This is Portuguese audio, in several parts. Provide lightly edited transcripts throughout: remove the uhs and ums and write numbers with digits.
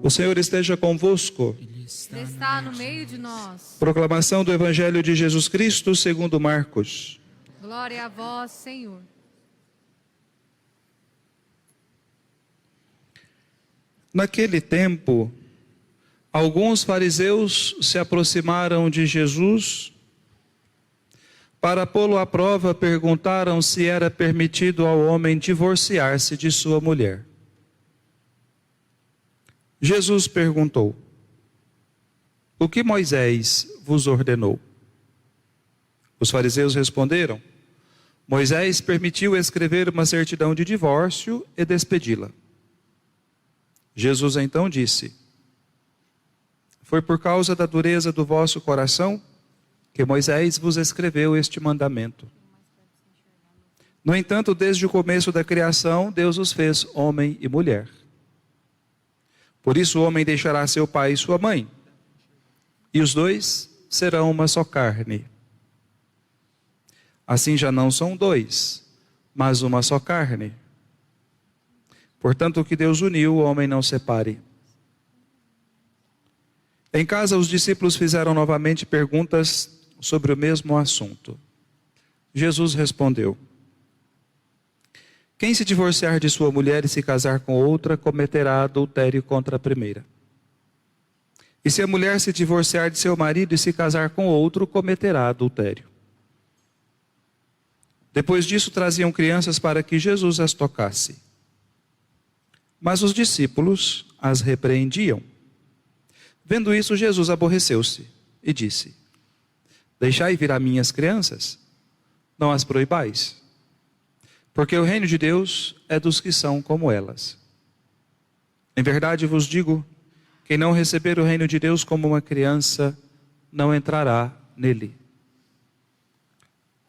O Senhor esteja convosco. Ele está no meio de nós. Proclamação do Evangelho de Jesus Cristo segundo Marcos. Glória a vós, Senhor. Naquele tempo, alguns fariseus se aproximaram de Jesus. Para pô-lo à prova, perguntaram se era permitido ao homem divorciar-se de sua mulher. Jesus perguntou: o que Moisés vos ordenou? Os fariseus responderam: Moisés permitiu escrever uma certidão de divórcio e despedi-la. Jesus então disse: foi por causa da dureza do vosso coração que Moisés vos escreveu este mandamento. No entanto, desde o começo da criação, Deus os fez homem e mulher. Por isso o homem deixará seu pai e sua mãe, e os dois serão uma só carne. Assim já não são dois, mas uma só carne. Portanto, o que Deus uniu, o homem não separe. Em casa, os discípulos fizeram novamente perguntas sobre o mesmo assunto. Jesus respondeu: quem se divorciar de sua mulher e se casar com outra, cometerá adultério contra a primeira. E se a mulher se divorciar de seu marido e se casar com outro, cometerá adultério. Depois disso, traziam crianças para que Jesus as tocasse. Mas os discípulos as repreendiam. Vendo isso, Jesus aborreceu-se e disse: deixai vir a minhas crianças, não as proibais, porque o reino de Deus é dos que são como elas. Em verdade vos digo, quem não receber o reino de Deus como uma criança, não entrará nele.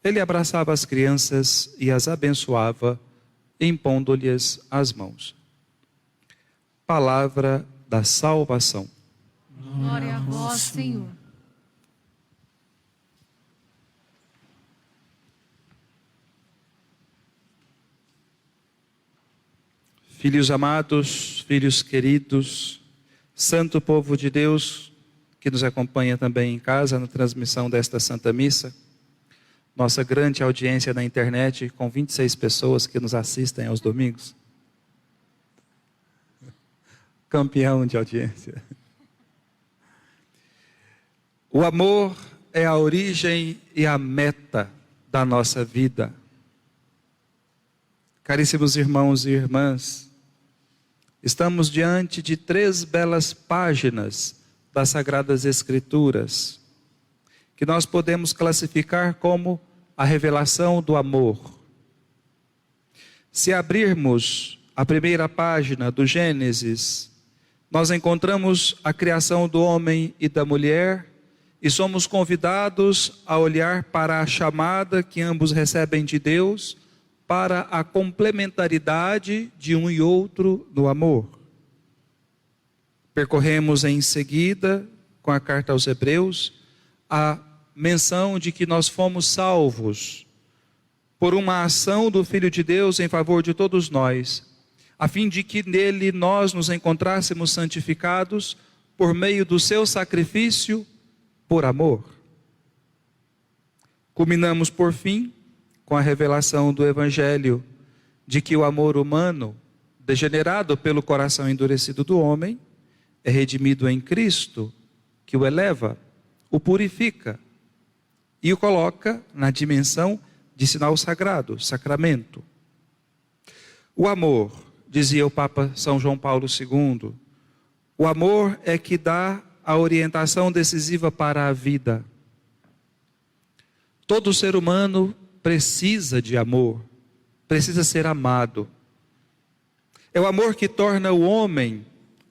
Ele abraçava as crianças e as abençoava, impondo-lhes as mãos. Palavra da salvação. Glória a vós, Senhor. Filhos amados, filhos queridos, santo povo de Deus, que nos acompanha também em casa na transmissão desta Santa Missa, nossa grande audiência na internet, com 26 pessoas que nos assistem aos domingos. Campeão de audiência. O amor é a origem e a meta da nossa vida. Caríssimos irmãos e irmãs, estamos diante de 3 belas páginas das Sagradas Escrituras, que nós podemos classificar como a revelação do amor. Se abrirmos a primeira página do Gênesis, nós encontramos a criação do homem e da mulher, e somos convidados a olhar para a chamada que ambos recebem de Deus, para a complementaridade de um e outro no amor. Percorremos em seguida, com a carta aos Hebreus, a menção de que nós fomos salvos por uma ação do Filho de Deus em favor de todos nós, a fim de que nele nós nos encontrássemos santificados por meio do seu sacrifício por amor. Culminamos por fim com a revelação do Evangelho de que o amor humano, degenerado pelo coração endurecido do homem, é redimido em Cristo, que o eleva, o purifica e o coloca na dimensão de sinal sagrado, sacramento. O amor, dizia o Papa São João Paulo II, o amor é que dá a orientação decisiva para a vida. Todo ser humano precisa de amor, precisa ser amado. É o amor que torna o homem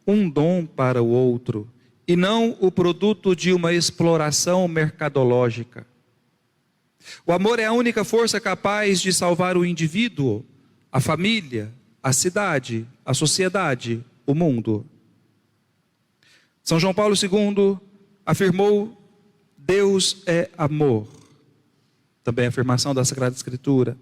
um dom para o outro, e não o produto de uma exploração mercadológica. O amor é a única força capaz de salvar o indivíduo, a família, a cidade, a sociedade, o mundo. São João Paulo II afirmou: Deus é amor. Também a afirmação da Sagrada Escritura.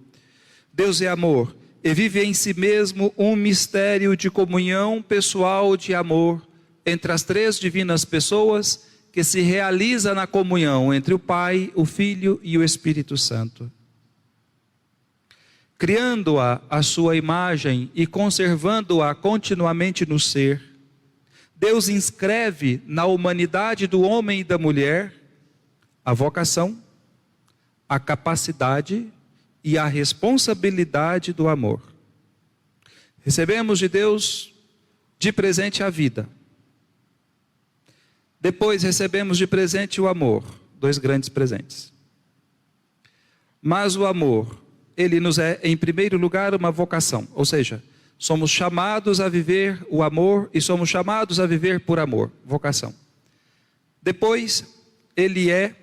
Deus é amor e vive em si mesmo um mistério de comunhão pessoal de amor entre as três divinas pessoas que se realiza na comunhão entre o Pai, o Filho e o Espírito Santo. Criando-a à sua imagem e conservando-a continuamente no ser, Deus inscreve na humanidade do homem e da mulher a vocação, a capacidade e a responsabilidade do amor. Recebemos de Deus de presente a vida. Depois recebemos de presente o amor, dois grandes presentes. Mas o amor, ele nos é, em primeiro lugar, uma vocação, ou seja, somos chamados a viver o amor e somos chamados a viver por amor, vocação. Depois, ele é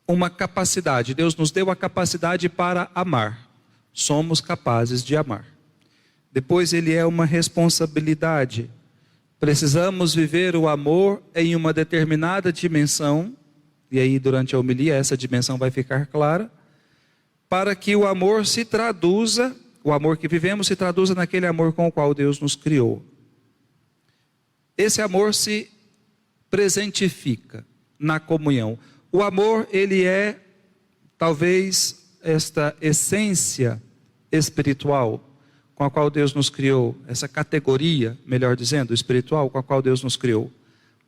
uma capacidade, Deus nos deu a capacidade para amar, somos capazes de amar. Depois, ele é uma responsabilidade, precisamos viver o amor em uma determinada dimensão, e aí durante a homilia essa dimensão vai ficar clara, para que o amor se traduza, o amor que vivemos se traduza naquele amor com o qual Deus nos criou. Esse amor se presentifica na comunhão. O amor, ele é talvez esta essência espiritual com a qual Deus nos criou, essa categoria, melhor dizendo, espiritual com a qual Deus nos criou.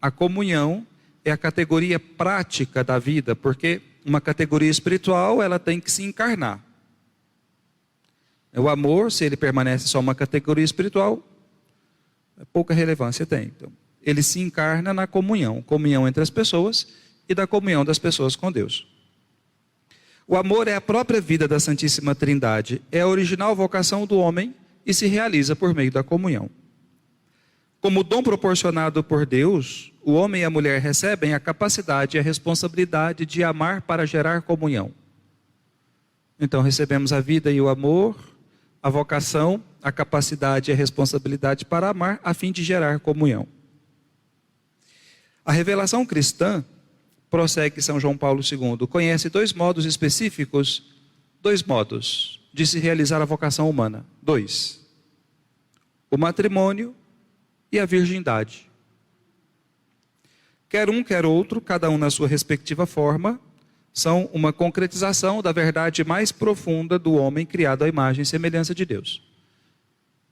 A comunhão é a categoria prática da vida, porque uma categoria espiritual, ela tem que se encarnar. O amor, se ele permanece só uma categoria espiritual, pouca relevância tem. Então, ele se encarna na comunhão, comunhão entre as pessoas e da comunhão das pessoas com Deus. O amor é a própria vida da Santíssima Trindade, é a original vocação do homem e se realiza por meio da comunhão. Como dom proporcionado por Deus, o homem e a mulher recebem a capacidade e a responsabilidade de amar para gerar comunhão. Então recebemos a vida e o amor, a vocação, a capacidade e a responsabilidade para amar, a fim de gerar comunhão. A revelação cristã, prossegue São João Paulo II, conhece dois modos específicos, dois modos de se realizar a vocação humana. Dois: o matrimônio e a virgindade. Quer um, quer outro, cada um na sua respectiva forma, são uma concretização da verdade mais profunda do homem criado à imagem e semelhança de Deus.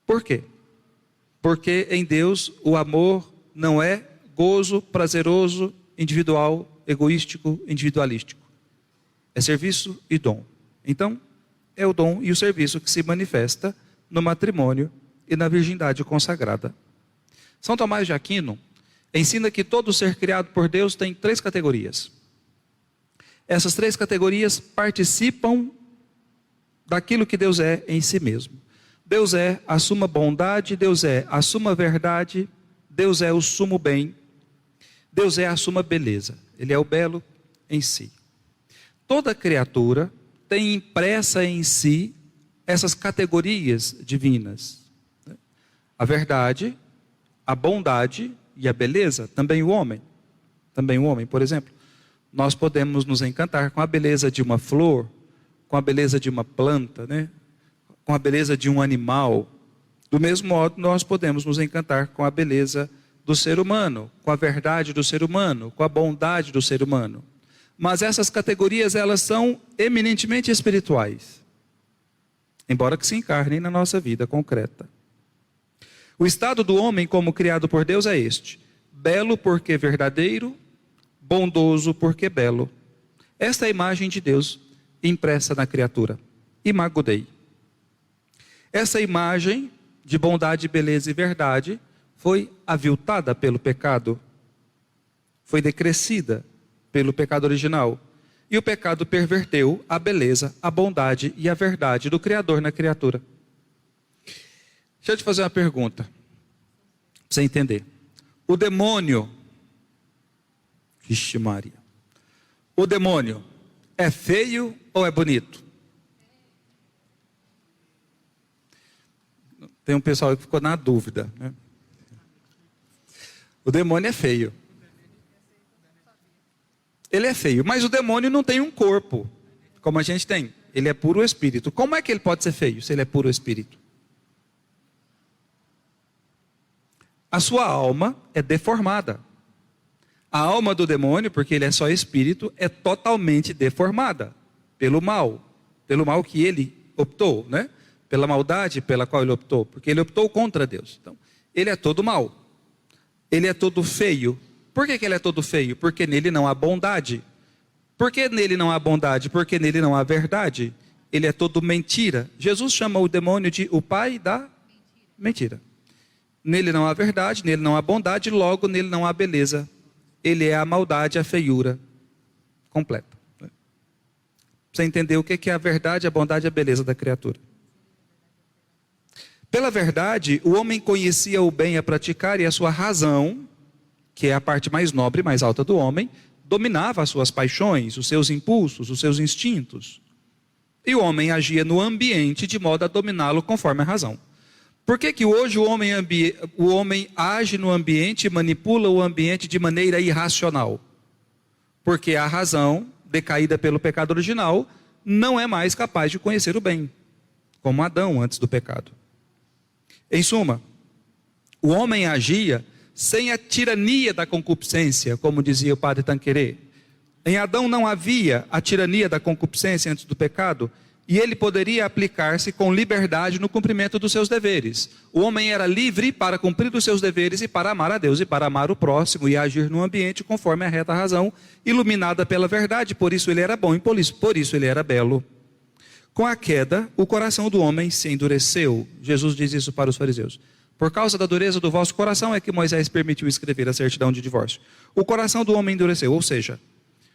Por quê? Porque em Deus o amor não é gozo, prazeroso, individual, egoístico, individualístico. É serviço e dom. Então, é o dom e o serviço que se manifesta no matrimônio e na virgindade consagrada. São Tomás de Aquino ensina que todo ser criado por Deus tem três categorias. Essas três categorias participam daquilo que Deus é em si mesmo. Deus é a suma bondade, Deus é a suma verdade, Deus é o sumo bem, Deus é a suma beleza. Ele é o belo em si. Toda criatura tem impressa em si essas categorias divinas. A verdade, a bondade e a beleza, também o homem. Também o homem, por exemplo. Nós podemos nos encantar com a beleza de uma flor, com a beleza de uma planta, né? Com a beleza de um animal. Do mesmo modo, nós podemos nos encantar com a beleza do ser humano, com a verdade do ser humano, com a bondade do ser humano. Mas essas categorias, elas são eminentemente espirituais, embora que se encarnem na nossa vida concreta. O estado do homem como criado por Deus é este: belo porque verdadeiro, bondoso porque belo. Esta é a imagem de Deus impressa na criatura. Imago Dei. Essa imagem de bondade, beleza e verdade foi aviltada pelo pecado, foi decrescida pelo pecado original. E o pecado perverteu a beleza, a bondade e a verdade do Criador na criatura. Deixa eu te fazer uma pergunta, para você entender. O demônio, Vixe Maria, o demônio é feio ou é bonito? Tem um pessoal que ficou na dúvida, né? O demônio é feio. Ele é feio, mas o demônio não tem um corpo, como a gente tem. Ele é puro espírito. Como é que ele pode ser feio, se ele é puro espírito? A sua alma é deformada. A alma do demônio, porque ele é só espírito, é totalmente deformada pelo mal que ele optou, né? Pela maldade pela qual ele optou, porque ele optou contra Deus. Então, ele é todo mal. Ele é todo feio. Por que ele é todo feio? Porque nele não há bondade. Por que nele não há bondade? Porque nele não há verdade. Ele é todo mentira. Jesus chama o demônio de o pai da mentira. Nele não há verdade, nele não há bondade, logo nele não há beleza. Ele é a maldade, a feiura completa. Você entender o que é a verdade, a bondade e a beleza da criatura. Pela verdade, o homem conhecia o bem a praticar e a sua razão, que é a parte mais nobre e mais alta do homem, dominava as suas paixões, os seus impulsos, os seus instintos. E o homem agia no ambiente de modo a dominá-lo conforme a razão. Por que hoje o homem age no ambiente e manipula o ambiente de maneira irracional? Porque a razão, decaída pelo pecado original, não é mais capaz de conhecer o bem, como Adão antes do pecado. Em suma, o homem agia sem a tirania da concupiscência, como dizia o padre Tanquerê. Em Adão não havia a tirania da concupiscência antes do pecado, e ele poderia aplicar-se com liberdade no cumprimento dos seus deveres. O homem era livre para cumprir os seus deveres e para amar a Deus e para amar o próximo e agir no ambiente conforme a reta razão, iluminada pela verdade. Por isso ele era bom e por isso ele era belo. Com a queda, o coração do homem se endureceu. Jesus diz isso para os fariseus. Por causa da dureza do vosso coração é que Moisés permitiu escrever a certidão de divórcio. O coração do homem endureceu, ou seja,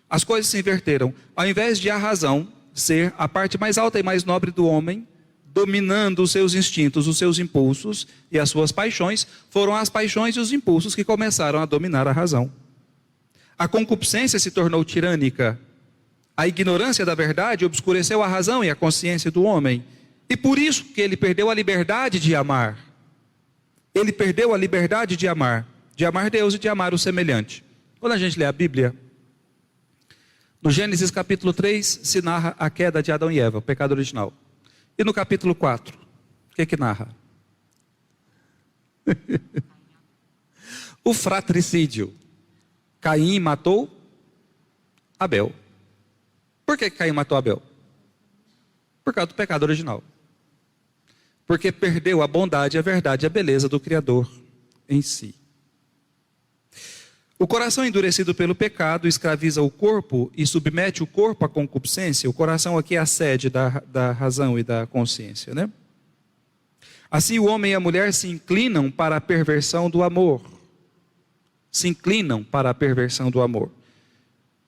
as coisas se inverteram. Ao invés de a razão ser a parte mais alta e mais nobre do homem, dominando os seus instintos, os seus impulsos e as suas paixões, foram as paixões e os impulsos que começaram a dominar a razão. A concupiscência se tornou tirânica. A ignorância da verdade obscureceu a razão e a consciência do homem. E por isso que ele perdeu a liberdade de amar. Ele perdeu a liberdade de amar Deus e de amar o semelhante. Quando a gente lê a Bíblia, no Gênesis capítulo 3 se narra a queda de Adão e Eva, o pecado original. E no capítulo 4, o que narra? O fratricídio. Caim matou Abel. Por que Caim matou Abel? Por causa do pecado original. Porque perdeu a bondade, a verdade e a beleza do Criador em si. O coração endurecido pelo pecado escraviza o corpo e submete o corpo à concupiscência. O coração aqui é a sede da razão e da consciência, né? Assim o homem e a mulher se inclinam para a perversão do amor. Se inclinam para a perversão do amor.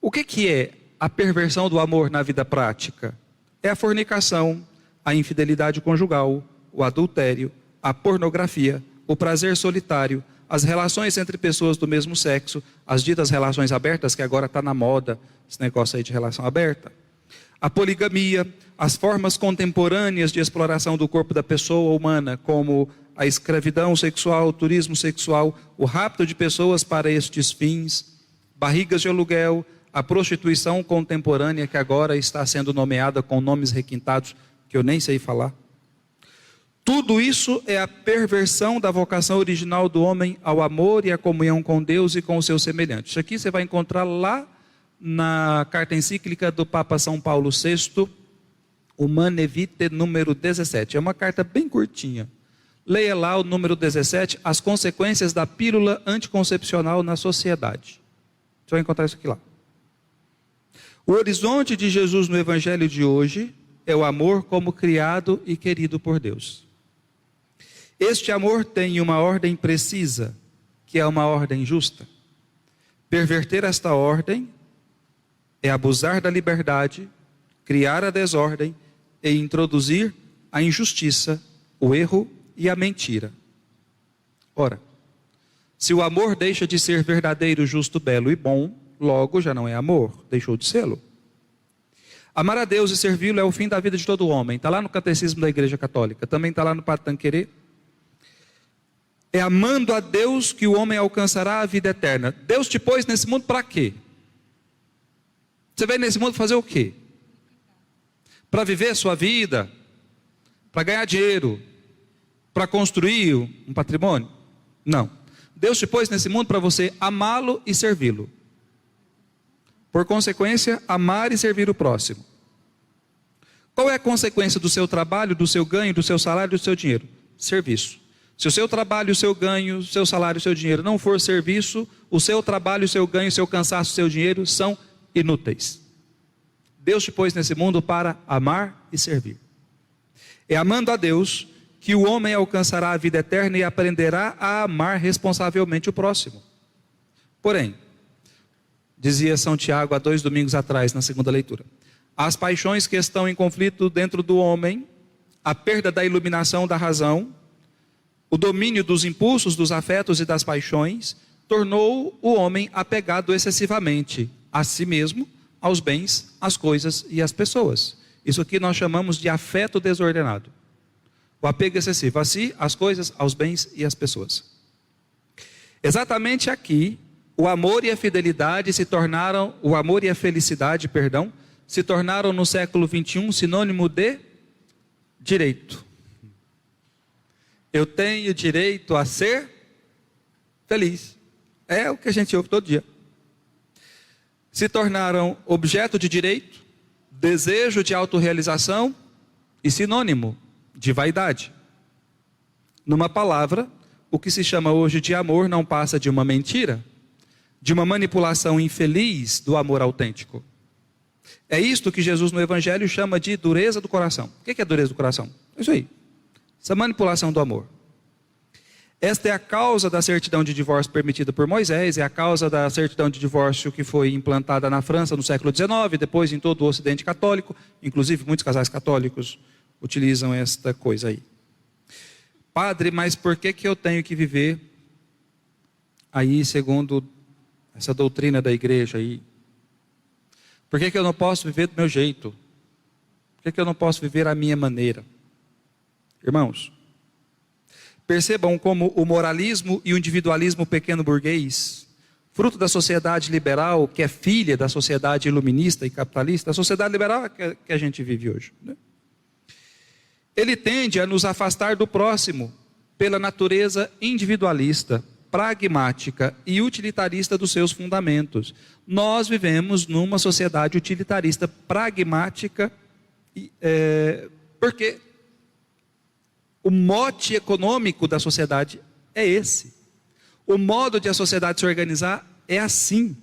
O que é a perversão do amor na vida prática? É a fornicação, a infidelidade conjugal, o adultério, a pornografia, o prazer solitário, as relações entre pessoas do mesmo sexo, as ditas relações abertas, que agora está na moda, esse negócio aí de relação aberta, a poligamia, as formas contemporâneas de exploração do corpo da pessoa humana, como a escravidão sexual, o turismo sexual, o rapto de pessoas para estes fins, barrigas de aluguel, a prostituição contemporânea, que agora está sendo nomeada com nomes requintados, que eu nem sei falar. Tudo isso é a perversão da vocação original do homem ao amor e à comunhão com Deus e com os seus semelhantes. Isso aqui você vai encontrar lá na carta encíclica do Papa São Paulo VI, Humanae Vitae, número 17. É uma carta bem curtinha. Leia lá o número 17, as consequências da pílula anticoncepcional na sociedade. Você vai encontrar isso aqui lá. O horizonte de Jesus no Evangelho de hoje é o amor como criado e querido por Deus. Este amor tem uma ordem precisa, que é uma ordem justa. Perverter esta ordem é abusar da liberdade, criar a desordem e introduzir a injustiça, o erro e a mentira. Ora, se o amor deixa de ser verdadeiro, justo, belo e bom, logo já não é amor, deixou de sê-lo. Amar a Deus e servi-lo é o fim da vida de todo homem. Está lá no Catecismo da Igreja Católica. Também está lá no Padre Tanquerê. É amando a Deus que o homem alcançará a vida eterna. Deus te pôs nesse mundo para quê? Você veio nesse mundo fazer o quê? Para viver a sua vida? Para ganhar dinheiro? Para construir um patrimônio? Não. Deus te pôs nesse mundo para você amá-lo e servi-lo. Por consequência, amar e servir o próximo. Qual é a consequência do seu trabalho, do seu ganho, do seu salário, do seu dinheiro? Serviço. Se o seu trabalho, o seu ganho, o seu salário, o seu dinheiro não for serviço, o seu trabalho, o seu ganho, o seu cansaço, o seu dinheiro são inúteis. Deus te pôs nesse mundo para amar e servir. É amando a Deus que o homem alcançará a vida eterna e aprenderá a amar responsavelmente o próximo. Porém, dizia São Tiago há 2 domingos atrás, na segunda leitura, as paixões que estão em conflito dentro do homem, a perda da iluminação da razão, o domínio dos impulsos, dos afetos e das paixões, tornou o homem apegado excessivamente a si mesmo, aos bens, às coisas e às pessoas. Isso aqui nós chamamos de afeto desordenado. O apego excessivo a si, às coisas, aos bens e às pessoas. Exatamente aqui, o amor e a fidelidade se tornaram, o amor e a felicidade, se tornaram no século 21 sinônimo de direito. Eu tenho direito a ser feliz. É o que a gente ouve todo dia. Se tornaram objeto de direito, desejo de autorrealização e sinônimo de vaidade. Numa palavra, o que se chama hoje de amor não passa de uma mentira, de uma manipulação infeliz do amor autêntico. É isto que Jesus no Evangelho chama de dureza do coração. O que é dureza do coração? É isso aí. Essa manipulação do amor. Esta é a causa da certidão de divórcio permitida por Moisés, é a causa da certidão de divórcio que foi implantada na França no século XIX, depois em todo o Ocidente católico, inclusive muitos casais católicos utilizam esta coisa aí. Padre, mas por que eu tenho que viver aí segundo essa doutrina da igreja aí? Por que eu não posso viver do meu jeito? Por que eu não posso viver à minha maneira? Irmãos, percebam como o moralismo e o individualismo pequeno burguês, fruto da sociedade liberal, que é filha da sociedade iluminista e capitalista, a sociedade liberal que a gente vive hoje, né? Ele tende a nos afastar do próximo pela natureza individualista, pragmática e utilitarista dos seus fundamentos. Nós vivemos numa sociedade utilitarista, pragmática, porque o mote econômico da sociedade é esse. O modo de a sociedade se organizar é assim.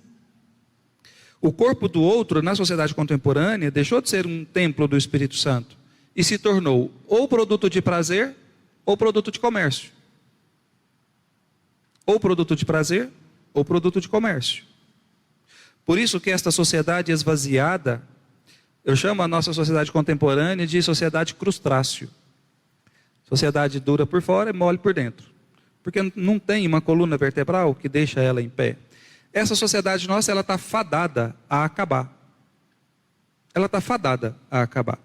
O corpo do outro, na sociedade contemporânea, deixou de ser um templo do Espírito Santo e se tornou ou produto de prazer ou produto de comércio. Ou produto de prazer ou produto de comércio. Por isso que esta sociedade esvaziada, eu chamo a nossa sociedade contemporânea de sociedade crustáceo. Sociedade dura por fora e mole por dentro. Porque não tem uma coluna vertebral que deixa ela em pé. Essa sociedade nossa, ela está fadada a acabar. Ela está fadada a acabar.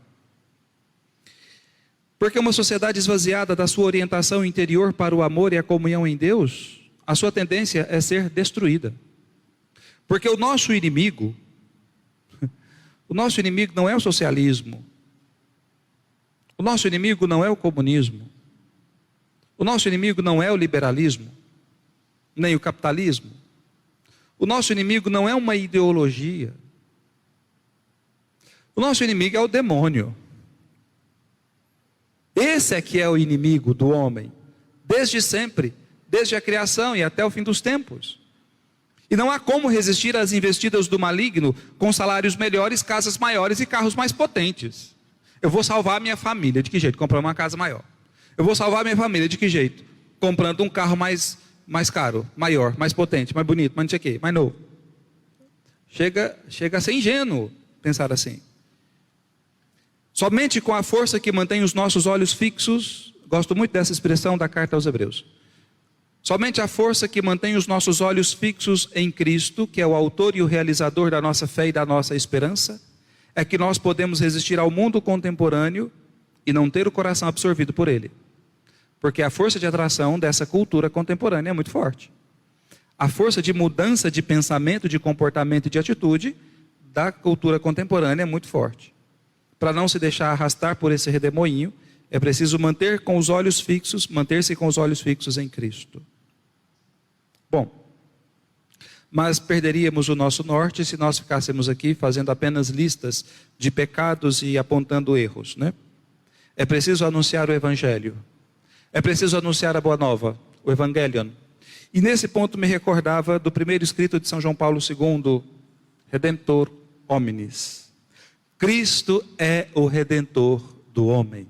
Porque uma sociedade esvaziada da sua orientação interior para o amor e a comunhão em Deus, a sua tendência é ser destruída. Porque o nosso inimigo não é o socialismo. O nosso inimigo não é o comunismo. O nosso inimigo não é o liberalismo, nem o capitalismo. O nosso inimigo não é uma ideologia. O nosso inimigo é o demônio. Esse é que é o inimigo do homem, desde sempre, desde a criação e até o fim dos tempos. E não há como resistir às investidas do maligno com salários melhores, casas maiores e carros mais potentes. Eu vou salvar a minha família, de que jeito? Comprando uma casa maior. Eu vou salvar a minha família, de que jeito? Comprando um carro mais caro, maior, mais potente, mais bonito, mais não sei o quê, mais novo. Chega a ser ingênuo pensar assim. Somente com a força que mantém os nossos olhos fixos, gosto muito dessa expressão da carta aos Hebreus. Somente a força que mantém os nossos olhos fixos em Cristo, que é o autor e o realizador da nossa fé e da nossa esperança, é que nós podemos resistir ao mundo contemporâneo e não ter o coração absorvido por ele. Porque a força de atração dessa cultura contemporânea é muito forte. A força de mudança de pensamento, de comportamento e de atitude da cultura contemporânea é muito forte. Para não se deixar arrastar por esse redemoinho, é preciso manter-se com os olhos fixos em Cristo. Bom, mas perderíamos o nosso norte se nós ficássemos aqui fazendo apenas listas de pecados e apontando erros, né? É preciso anunciar o Evangelho. É preciso anunciar a Boa Nova, o Evangelion. E nesse ponto me recordava do primeiro escrito de São João Paulo II, Redentor Hominis. Cristo é o Redentor do homem.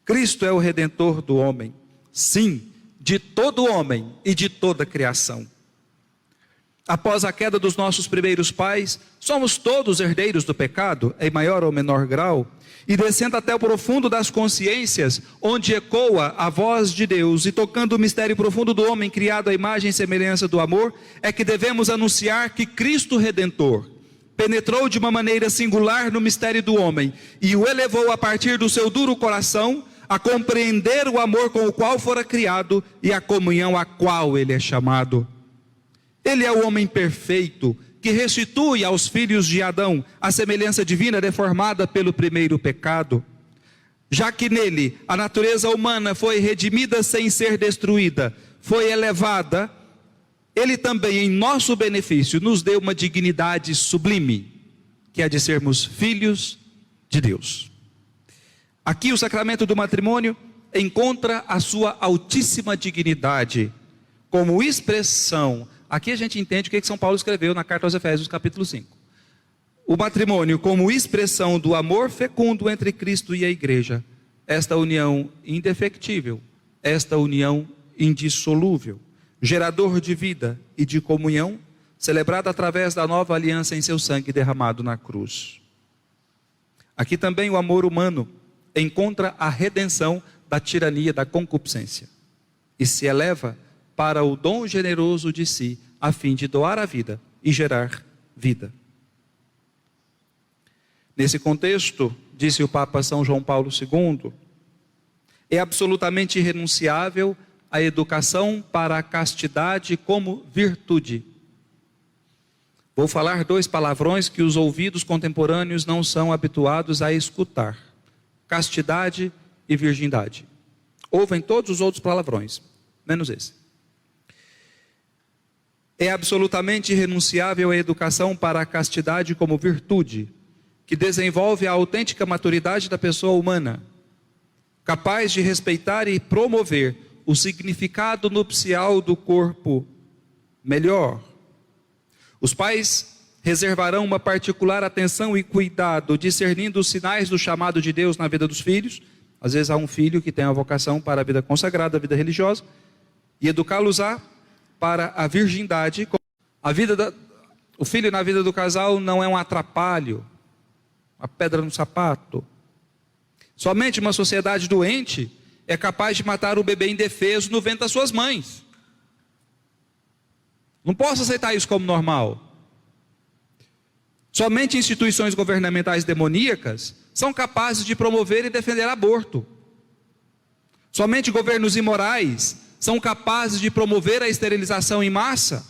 Cristo é o Redentor do homem. Sim, de todo homem e de toda a criação. Após a queda dos nossos primeiros pais, somos todos herdeiros do pecado, em maior ou menor grau, e descendo até o profundo das consciências, onde ecoa a voz de Deus, e tocando o mistério profundo do homem criado à imagem e semelhança do amor, é que devemos anunciar que Cristo Redentor penetrou de uma maneira singular no mistério do homem, e o elevou a partir do seu duro coração, a compreender o amor com o qual fora criado, e a comunhão a qual ele é chamado. Ele é o homem perfeito, que restitui aos filhos de Adão a semelhança divina deformada pelo primeiro pecado. Já que nele a natureza humana foi redimida sem ser destruída, foi elevada, ele também em nosso benefício nos deu uma dignidade sublime, que é de sermos filhos de Deus. Aqui o sacramento do matrimônio encontra a sua altíssima dignidade, como expressão. Aqui a gente entende o que São Paulo escreveu na carta aos Efésios, capítulo 5. O matrimônio como expressão do amor fecundo entre Cristo e a igreja. Esta união indefectível, esta união indissolúvel, gerador de vida e de comunhão, celebrada através da nova aliança em seu sangue derramado na cruz. Aqui também o amor humano encontra a redenção da tirania da concupiscência e se eleva para o dom generoso de si, a fim de doar a vida e gerar vida. Nesse contexto, disse o Papa São João Paulo II, é absolutamente irrenunciável a educação para a castidade como virtude. Vou falar dois palavrões que os ouvidos contemporâneos não são habituados a escutar: castidade e virgindade. Ouvem todos os outros palavrões, menos esse. É absolutamente irrenunciável a educação para a castidade como virtude, que desenvolve a autêntica maturidade da pessoa humana, capaz de respeitar e promover o significado nupcial do corpo melhor. Os pais reservarão uma particular atenção e cuidado, discernindo os sinais do chamado de Deus na vida dos filhos. Às vezes há um filho que tem a vocação para a vida consagrada, a vida religiosa, e educá-los-á para a virgindade. O filho na vida do casal não é um atrapalho, uma pedra no sapato. Somente uma sociedade doente é capaz de matar o bebê indefeso no ventre das suas mães. Não posso aceitar isso como normal. Somente instituições governamentais demoníacas são capazes de promover e defender aborto. Somente governos imorais são capazes de promover a esterilização em massa.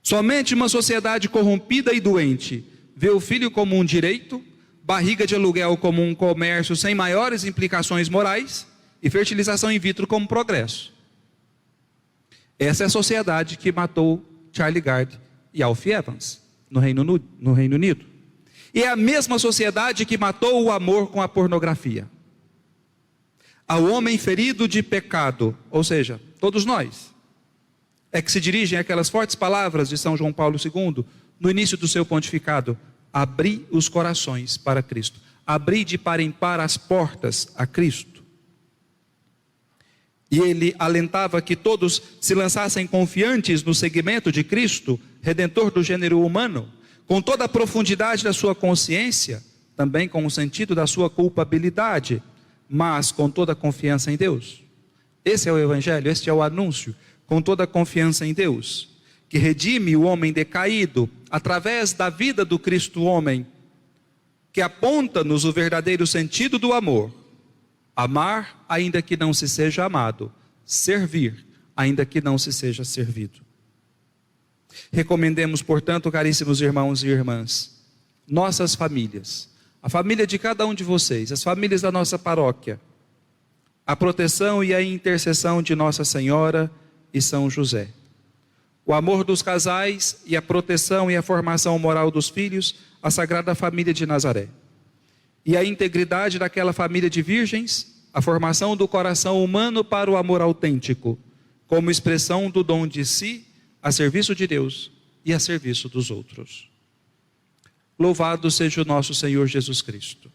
Somente uma sociedade corrompida e doente vê o filho como um direito, barriga de aluguel como um comércio sem maiores implicações morais e fertilização in vitro como progresso. Essa é a sociedade que matou Charlie Gard e Alfie Evans no Reino Unido. E é a mesma sociedade que matou o amor com a pornografia. Ao homem ferido de pecado, ou seja, todos nós, é que se dirigem aquelas fortes palavras de São João Paulo II, no início do seu pontificado: abri os corações para Cristo, abri de par em par as portas a Cristo. E ele alentava que todos se lançassem confiantes no seguimento de Cristo, Redentor do gênero humano, com toda a profundidade da sua consciência, também com o sentido da sua culpabilidade, mas com toda a confiança em Deus. Esse é o Evangelho, este é o anúncio, com toda a confiança em Deus, que redime o homem decaído, através da vida do Cristo homem, que aponta-nos o verdadeiro sentido do amor: amar, ainda que não se seja amado; servir, ainda que não se seja servido. Recomendemos, portanto, caríssimos irmãos e irmãs, nossas famílias, a família de cada um de vocês, as famílias da nossa paróquia, a proteção e a intercessão de Nossa Senhora e São José. o amor dos casais e a proteção e a formação moral dos filhos, a Sagrada Família de Nazaré. E a integridade daquela família de virgens, a formação do coração humano para o amor autêntico, como expressão do dom de si a serviço de Deus e a serviço dos outros. Louvado seja o nosso Senhor Jesus Cristo.